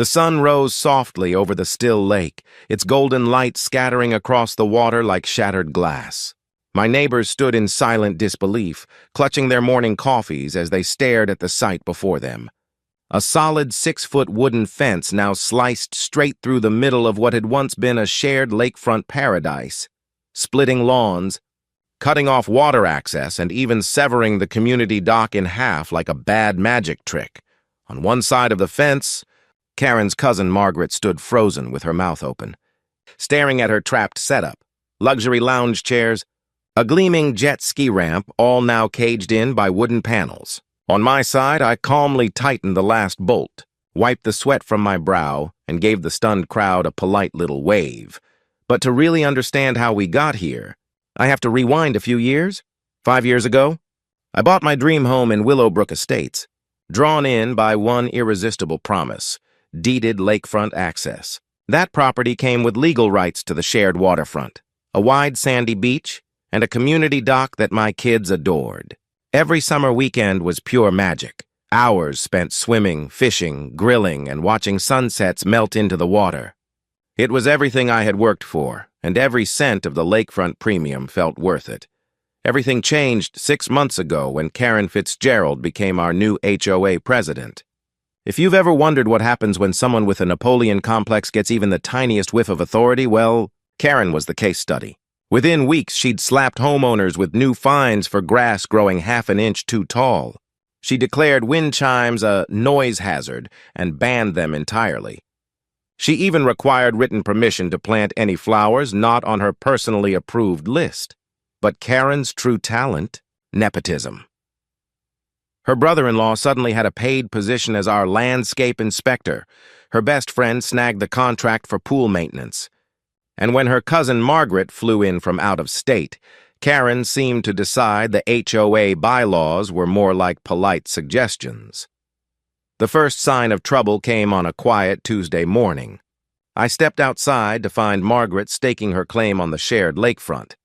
The sun rose softly over the still lake, its golden light scattering across the water like shattered glass. My neighbors stood in silent disbelief, clutching their morning coffees as they stared at the sight before them. A solid 6-foot wooden fence now sliced straight through the middle of what had once been a shared lakefront paradise, splitting lawns, cutting off water access, and even severing the community dock in half like a bad magic trick. On one side of the fence, Karen's cousin Margaret stood frozen with her mouth open, staring at her trapped setup, luxury lounge chairs, a gleaming jet ski ramp, all now caged in by wooden panels. On my side, I calmly tightened the last bolt, wiped the sweat from my brow, and gave the stunned crowd a polite little wave. But to really understand how we got here, I have to rewind a few years. 5 years ago, I bought my dream home in Willowbrook Estates, drawn in by one irresistible promise: deeded lakefront access. That property came with legal rights to the shared waterfront, a wide sandy beach, and a community dock that my kids adored. Every summer weekend was pure magic. Hours spent swimming, fishing, grilling, and watching sunsets melt into the water. It was everything I had worked for, and every cent of the lakefront premium felt worth it. Everything changed 6 months ago when Karen Fitzgerald became our new HOA president. If you've ever wondered what happens when someone with a Napoleon complex gets even the tiniest whiff of authority, well, Karen was the case study. Within weeks, she'd slapped homeowners with new fines for grass growing half an inch too tall. She declared wind chimes a noise hazard and banned them entirely. She even required written permission to plant any flowers not on her personally approved list. But Karen's true talent? Nepotism. Her brother-in-law suddenly had a paid position as our landscape inspector. Her best friend snagged the contract for pool maintenance. And when her cousin Margaret flew in from out of state, Karen seemed to decide the HOA bylaws were more like polite suggestions. The first sign of trouble came on a quiet Tuesday morning. I stepped outside to find Margaret staking her claim on the shared lakefront.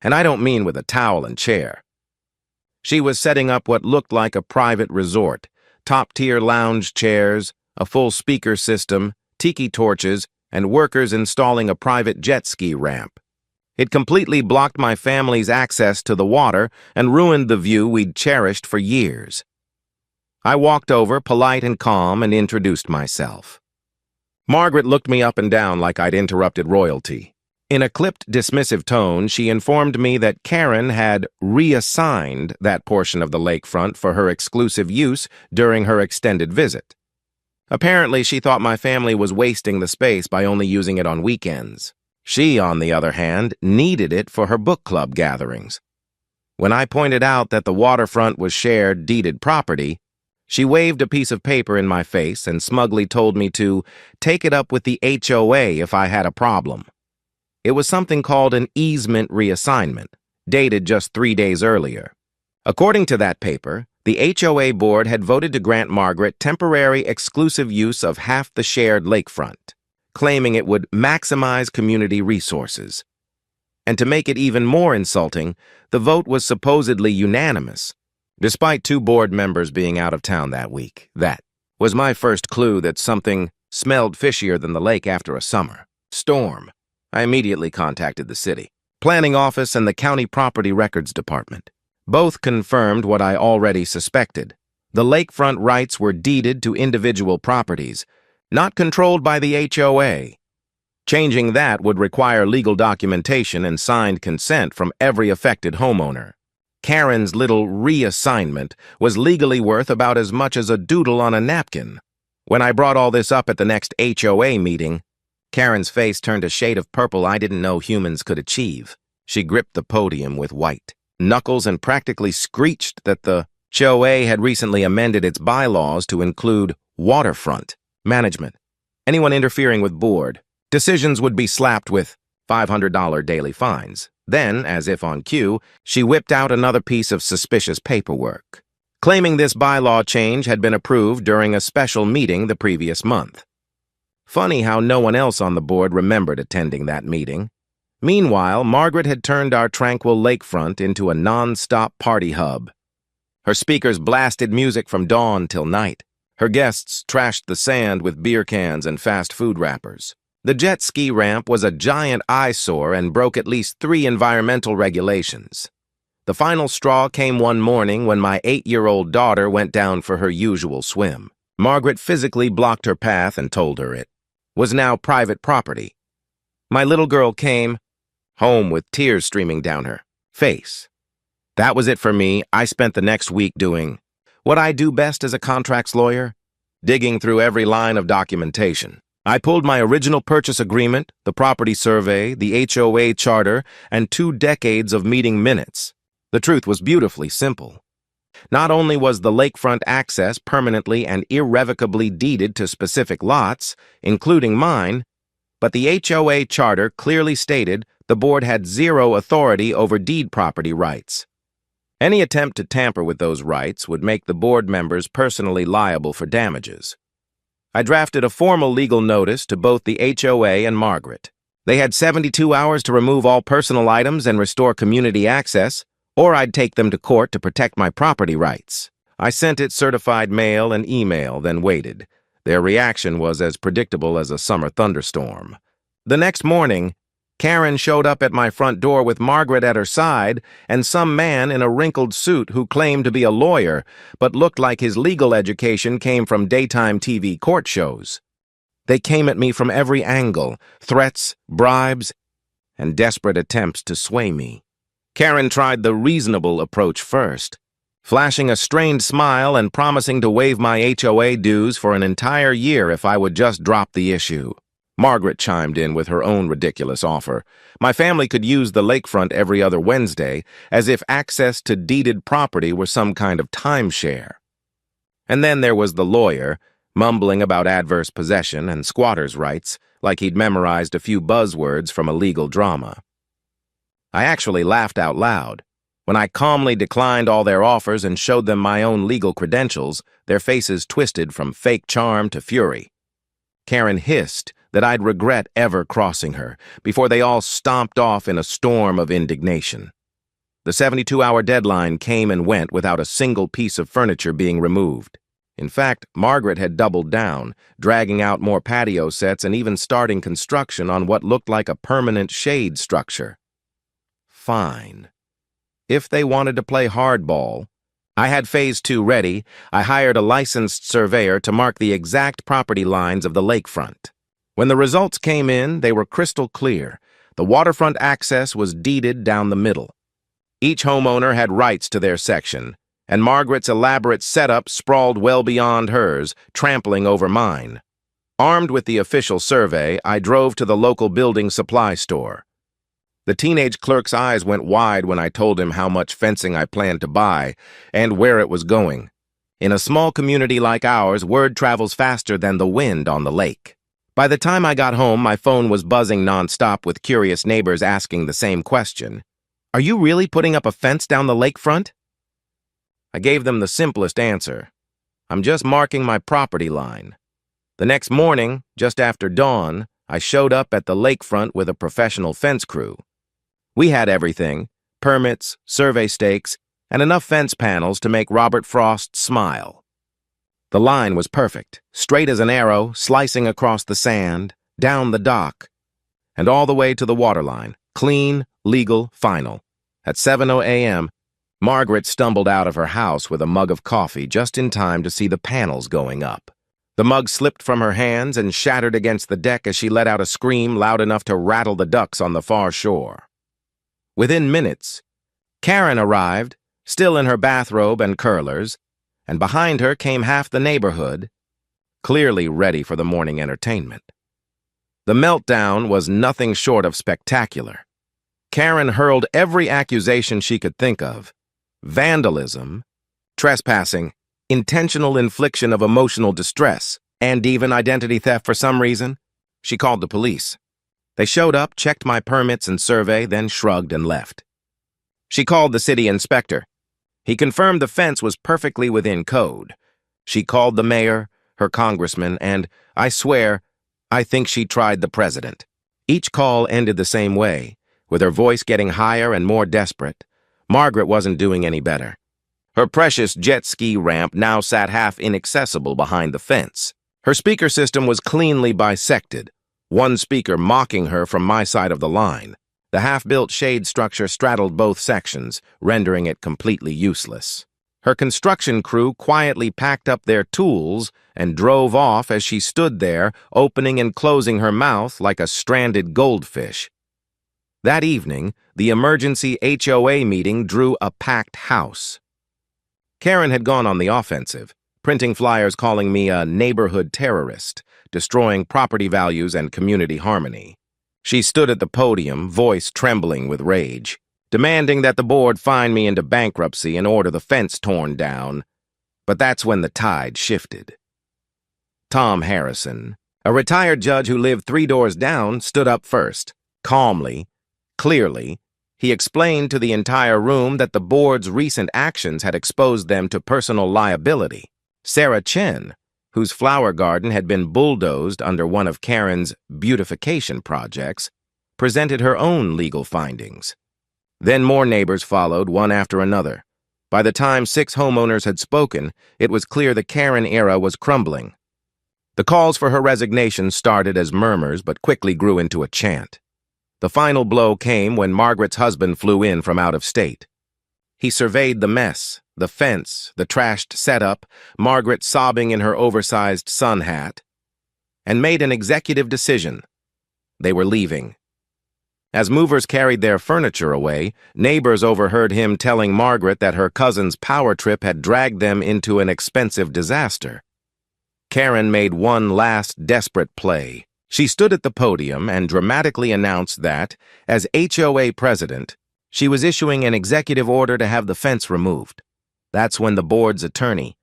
And I don't mean with a towel and chair. She was setting up what looked like a private resort, top-tier lounge chairs, a full speaker system, tiki torches, and workers installing a private jet ski ramp. It completely blocked my family's access to the water and ruined the view we'd cherished for years. I walked over, polite and calm, and introduced myself. Margaret looked me up and down like I'd interrupted royalty. In a clipped, dismissive tone, she informed me that Karen had reassigned that portion of the lakefront for her exclusive use during her extended visit. Apparently, she thought my family was wasting the space by only using it on weekends. She, on the other hand, needed it for her book club gatherings. When I pointed out that the waterfront was shared, deeded property, she waved a piece of paper in my face and smugly told me to take it up with the HOA if I had a problem. It was something called an easement reassignment, dated just 3 days earlier. According to that paper, the HOA board had voted to grant Margaret temporary exclusive use of half the shared lakefront, claiming it would maximize community resources. And to make it even more insulting, the vote was supposedly unanimous, despite 2 board members being out of town that week. That was my first clue that something smelled fishier than the lake after a summer storm. I immediately contacted the city planning office and the county property records department. Both confirmed what I already suspected. The lakefront rights were deeded to individual properties, not controlled by the HOA. Changing that would require legal documentation and signed consent from every affected homeowner. Karen's little reassignment was legally worth about as much as a doodle on a napkin. When I brought all this up at the next HOA meeting, Karen's face turned a shade of purple I didn't know humans could achieve. She gripped the podium with white knuckles and practically screeched that the HOA had recently amended its bylaws to include waterfront management. Anyone interfering with board decisions would be slapped with $500 daily fines. Then, as if on cue, she whipped out another piece of suspicious paperwork, claiming this bylaw change had been approved during a special meeting the previous month. Funny how no one else on the board remembered attending that meeting. Meanwhile, Margaret had turned our tranquil lakefront into a non-stop party hub. Her speakers blasted music from dawn till night, Her guests trashed the sand with beer cans and fast food wrappers. The jet ski ramp was a giant eyesore and broke at least 3 environmental regulations. The final straw came one morning when my 8-year-old daughter went down for her usual swim. Margaret physically blocked her path and told her it was now private property. My little girl came home with tears streaming down her face. That was it for me. I spent the next week doing what I do best as a contracts lawyer, digging through every line of documentation. I pulled my original purchase agreement, the property survey, the HOA charter, and 2 decades of meeting minutes. The truth was beautifully simple. Not only was the lakefront access permanently and irrevocably deeded to specific lots, including mine, but the HOA charter clearly stated the board had 0 authority over deed property rights. Any attempt to tamper with those rights would make the board members personally liable for damages. I drafted a formal legal notice to both the HOA and Margaret. They had 72 hours to remove all personal items and restore community access, or I'd take them to court to protect my property rights. I sent it certified mail and email, then waited. Their reaction was as predictable as a summer thunderstorm. The next morning, Karen showed up at my front door with Margaret at her side and some man in a wrinkled suit who claimed to be a lawyer but looked like his legal education came from daytime TV court shows. They came at me from every angle, threats, bribes, and desperate attempts to sway me. Karen tried the reasonable approach first, flashing a strained smile and promising to waive my HOA dues for an entire year if I would just drop the issue. Margaret chimed in with her own ridiculous offer. My family could use the lakefront every other Wednesday, as if access to deeded property were some kind of timeshare. And then there was the lawyer, mumbling about adverse possession and squatters' rights, like he'd memorized a few buzzwords from a legal drama. I actually laughed out loud. When I calmly declined all their offers and showed them my own legal credentials, their faces twisted from fake charm to fury. Karen hissed that I'd regret ever crossing her, before they all stomped off in a storm of indignation. The 72-hour deadline came and went without a single piece of furniture being removed. In fact, Margaret had doubled down, dragging out more patio sets and even starting construction on what looked like a permanent shade structure. Fine. If they wanted to play hardball, I had Phase 2 ready. I hired a licensed surveyor to mark the exact property lines of the lakefront. When the results came in, they were crystal clear. The waterfront access was deeded down the middle. Each homeowner had rights to their section, and Margaret's elaborate setup sprawled well beyond hers, trampling over mine. Armed with the official survey, I drove to the local building supply store. The teenage clerk's eyes went wide when I told him how much fencing I planned to buy and where it was going. In a small community like ours, word travels faster than the wind on the lake. By the time I got home, my phone was buzzing nonstop with curious neighbors asking the same question. Are you really putting up a fence down the lakefront? I gave them the simplest answer. I'm just marking my property line. The next morning, just after dawn, I showed up at the lakefront with a professional fence crew. We had everything, permits, survey stakes, and enough fence panels to make Robert Frost smile. The line was perfect, straight as an arrow, slicing across the sand, down the dock, and all the way to the waterline, clean, legal, final. At 7:00 a.m., Margaret stumbled out of her house with a mug of coffee just in time to see the panels going up. The mug slipped from her hands and shattered against the deck as she let out a scream loud enough to rattle the ducks on the far shore. Within minutes, Karen arrived, still in her bathrobe and curlers, and behind her came half the neighborhood, clearly ready for the morning entertainment. The meltdown was nothing short of spectacular. Karen hurled every accusation she could think of: vandalism, trespassing, intentional infliction of emotional distress, and even identity theft for some reason. She called the police. They showed up, checked my permits and survey, then shrugged and left. She called the city inspector. He confirmed the fence was perfectly within code. She called the mayor, her congressman, and, I swear, I think she tried the president. Each call ended the same way, with her voice getting higher and more desperate. Margaret wasn't doing any better. Her precious jet ski ramp now sat half inaccessible behind the fence. Her speaker system was cleanly bisected, one speaker mocking her from my side of the line. The half-built shade structure straddled both sections, rendering it completely useless. Her construction crew quietly packed up their tools and drove off as she stood there, opening and closing her mouth like a stranded goldfish. That evening, the emergency HOA meeting drew a packed house. Karen had gone on the offensive, printing flyers calling me a neighborhood terrorist, destroying property values and community harmony. She stood at the podium, voice trembling with rage, demanding that the board fine me into bankruptcy and order the fence torn down. But that's when the tide shifted. Tom Harrison, a retired judge who lived 3 doors down, stood up first. Calmly, clearly, he explained to the entire room that the board's recent actions had exposed them to personal liability. Sarah Chen, whose flower garden had been bulldozed under one of Karen's beautification projects, presented her own legal findings. Then more neighbors followed, one after another. By the time 6 homeowners had spoken, it was clear the Karen era was crumbling. The calls for her resignation started as murmurs but quickly grew into a chant. The final blow came when Margaret's husband flew in from out of state. He surveyed the mess, the fence, the trashed setup, Margaret sobbing in her oversized sun hat, and made an executive decision. They were leaving. As movers carried their furniture away, neighbors overheard him telling Margaret that her cousin's power trip had dragged them into an expensive disaster. Karen made one last desperate play. She stood at the podium and dramatically announced that, as HOA president, she was issuing an executive order to have the fence removed. That's when the board's attorney,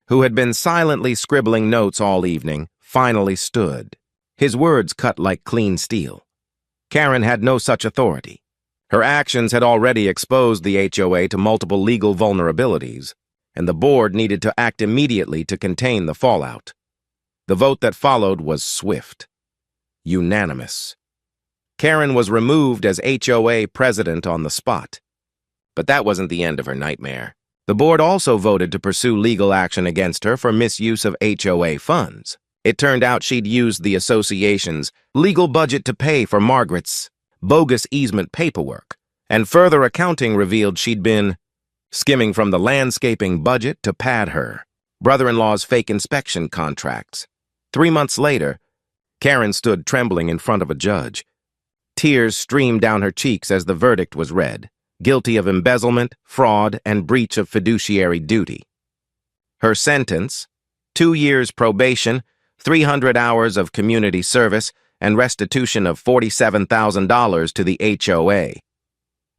who had been silently scribbling notes all evening, finally stood. His words cut like clean steel. Karen had no such authority. Her actions had already exposed the HOA to multiple legal vulnerabilities, and the board needed to act immediately to contain the fallout. The vote that followed was swift. Unanimous. Karen was removed as HOA president on the spot. But that wasn't the end of her nightmare. The board also voted to pursue legal action against her for misuse of HOA funds. It turned out she'd used the association's legal budget to pay for Margaret's bogus easement paperwork, and further accounting revealed she'd been skimming from the landscaping budget to pad her brother-in-law's fake inspection contracts. 3 months later, Karen stood trembling in front of a judge. Tears streamed down her cheeks as the verdict was read, guilty of embezzlement, fraud, and breach of fiduciary duty. Her sentence, 2 years probation, 300 hours of community service, and restitution of $47,000 to the HOA.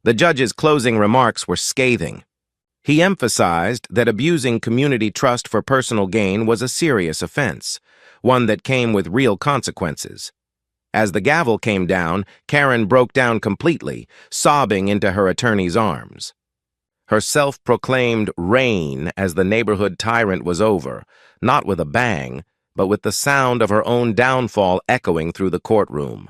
The judge's closing remarks were scathing. He emphasized that abusing community trust for personal gain was a serious offense, one that came with real consequences. As the gavel came down, Karen broke down completely, sobbing into her attorney's arms. Her self-proclaimed reign as the neighborhood tyrant was over, not with a bang, but with the sound of her own downfall echoing through the courtroom.